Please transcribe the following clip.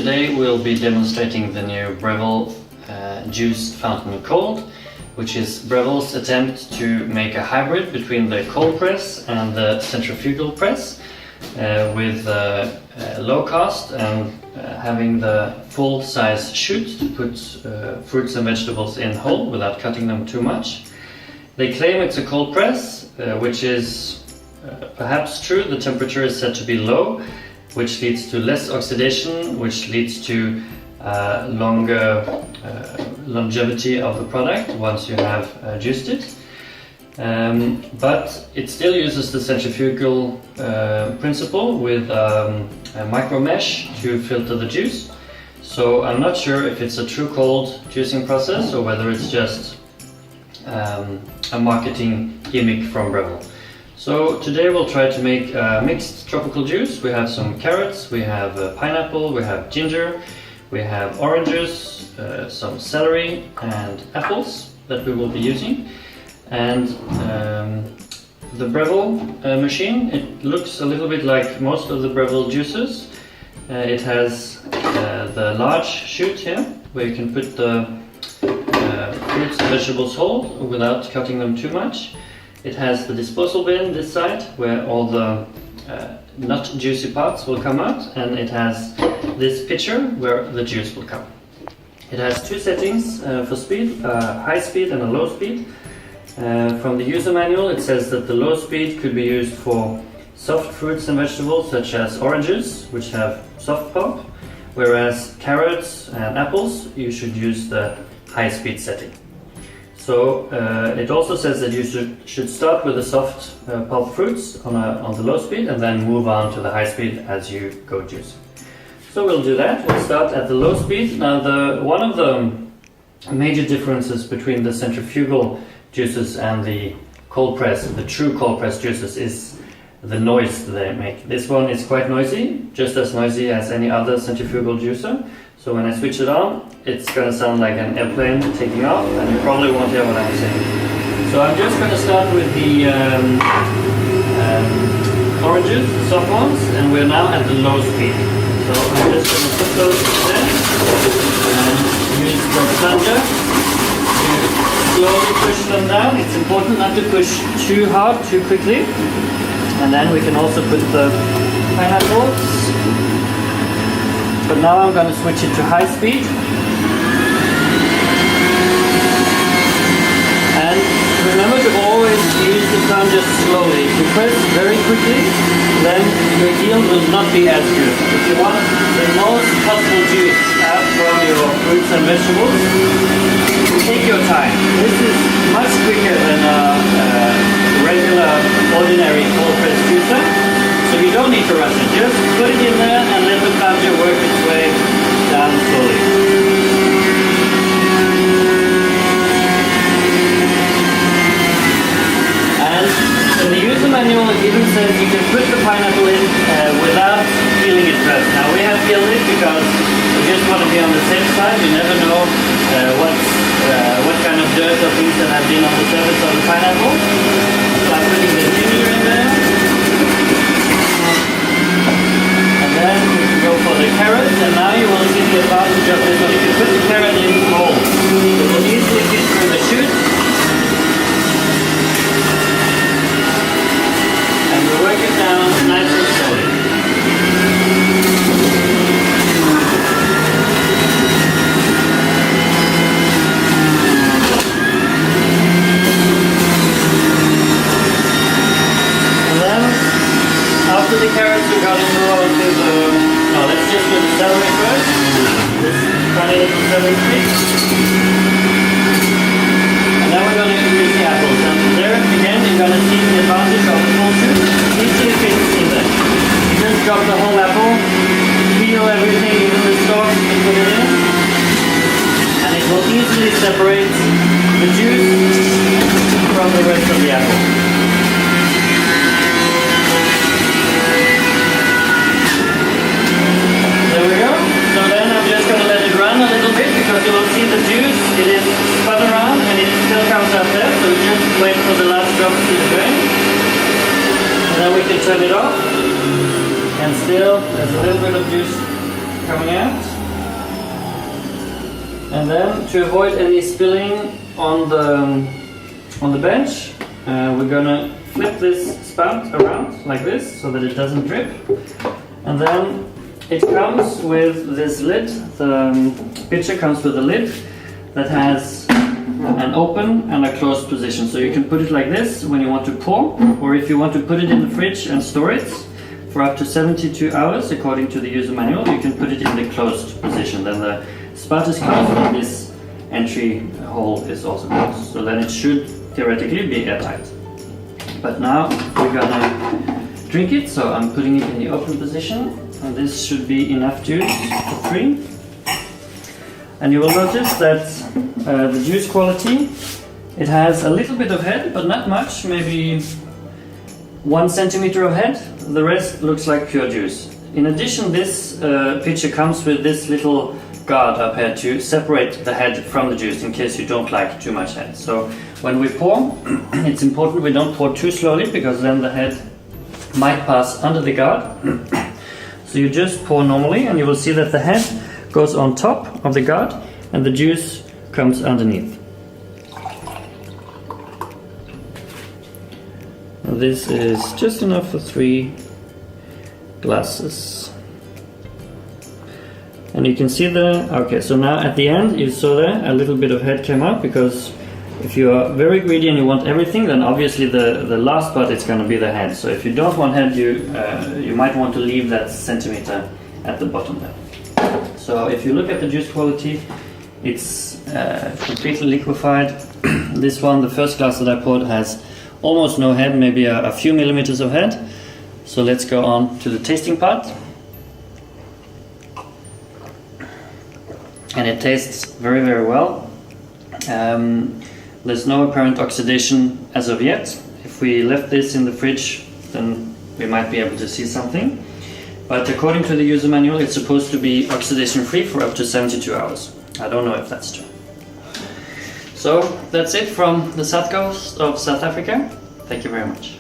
today we'll be demonstrating the new Breville juice fountain cold, which is Breville's attempt to make a hybrid between the cold press and the centrifugal press with low cost and having the full size chute to put fruits and vegetables in whole without cutting them too much. They claim it's a cold press, which is perhaps true. The temperature is said to be low, which leads to less oxidation, which leads to longer longevity of the product once you have juiced it. But it still uses the centrifugal principle with a micro mesh to filter the juice. So I'm not sure if it's a true cold juicing process or whether it's just a marketing gimmick from Breville. So today we'll try to make a mixed tropical juice. We have some carrots, we have pineapple, we have ginger, we have oranges, some celery and apples that we will be using. And the Breville machine, it looks a little bit like most of the Breville juices. It has the large chute here where you can put the fruits and vegetables whole without cutting them too much. It has the disposal bin this side where all the not juicy parts will come out, and it has this pitcher where the juice will come. It has two settings for speed, high speed and a low speed. From the user manual it says that the low speed could be used for soft fruits and vegetables such as oranges, which have soft pulp, whereas carrots and apples you should use the high speed setting. So it also says that you should start with the soft pulp fruits on the low speed and then move on to the high speed as you go juicing. So we'll do that. We'll start at the low speed. Now one of the major differences between the centrifugal juices and the cold press, the true cold press juices, is the noise they make. This one is quite noisy, just as noisy as any other centrifugal juicer. So when I switch it on, it's going to sound like an airplane taking off, and you probably won't hear what I'm saying. So I'm just going to start with the oranges, the soft ones, and we're now at the low speed. So I'm just going to put those there and use the plunger to slowly push them down. It's important not to push too hard, too quickly. And then we can also put the pineapples. But now I'm going to switch it to high speed. And remember to always use the plunger slowly. If you press very quickly, then your yield will not be as good. If you want the most possible juice out from your fruits and vegetables, take your time. This is much quicker than a regular, ordinary cold press juicer. So you don't need to rush it. Just put it in there and let the plunger work its way down slowly. And in the user manual it even says you can put the pineapple in without peeling it first. Now we have peeled it because we just want to be on the safe side. You never know what kind of dirt or things that have been on the surface of the pineapple. So I'm putting the ginger in there. Then we can go for the carrots, and now you will see the advantage of this one. You can put the carrot in whole. It will easily fit through the chute. And we work it down nice and slowly. And then after the carrots, we're going to move on to the... No, let's just do the celery first. This tiny little celery stick. And then we're going to use the apples. And there, again, you're going to see the advantage of the full chute. Easily fits in there. You just drop the whole apple, peel everything, even the stalks, and put it in. And it will easily separate the juice from the rest of the apple. There we go. So then I'm just going to let it run a little bit because you will see the juice. It is spun around and it still comes out there. So we just wait for the last drop to drain. And then we can turn it off. And still there's a little bit of juice coming out. And then to avoid any spilling on the bench, we're gonna flip this spout around like this so that it doesn't drip. And then it comes with this lid. The pitcher comes with a lid that has an open and a closed position. So you can put it like this when you want to pour, or if you want to put it in the fridge and store it for up to 72 hours according to the user manual, you can put it in the closed position. Then the spout is closed and this entry hole is also closed. So then it should theoretically be airtight. But now we're gonna drink it, so I'm putting it in the open position, and this should be enough juice for 3. And you will notice that the juice quality, it has a little bit of head, but not much, maybe 1 centimeter of head. The rest looks like pure juice. In addition, this pitcher comes with this little guard up here to separate the head from the juice in case you don't like too much head. So when we pour, it's important we don't pour too slowly, because then the head might pass under the guard. So you just pour normally, and you will see that the head goes on top of the guard and the juice comes underneath. And this is just enough for 3 glasses. And you can see there, okay, so now at the end you saw there a little bit of head came out, because if you are very greedy and you want everything, then obviously the last part is going to be the head. So if you don't want head, you might want to leave that centimeter at the bottom there. So if you look at the juice quality, it's completely liquefied. This one, the first glass that I poured, has almost no head, maybe a few millimeters of head. So let's go on to the tasting part. And it tastes very, very well. There's no apparent oxidation as of yet. If we left this in the fridge, then we might be able to see something. But according to the user manual, it's supposed to be oxidation free for up to 72 hours. I don't know if that's true. So that's it from the south coast of South Africa. Thank you very much.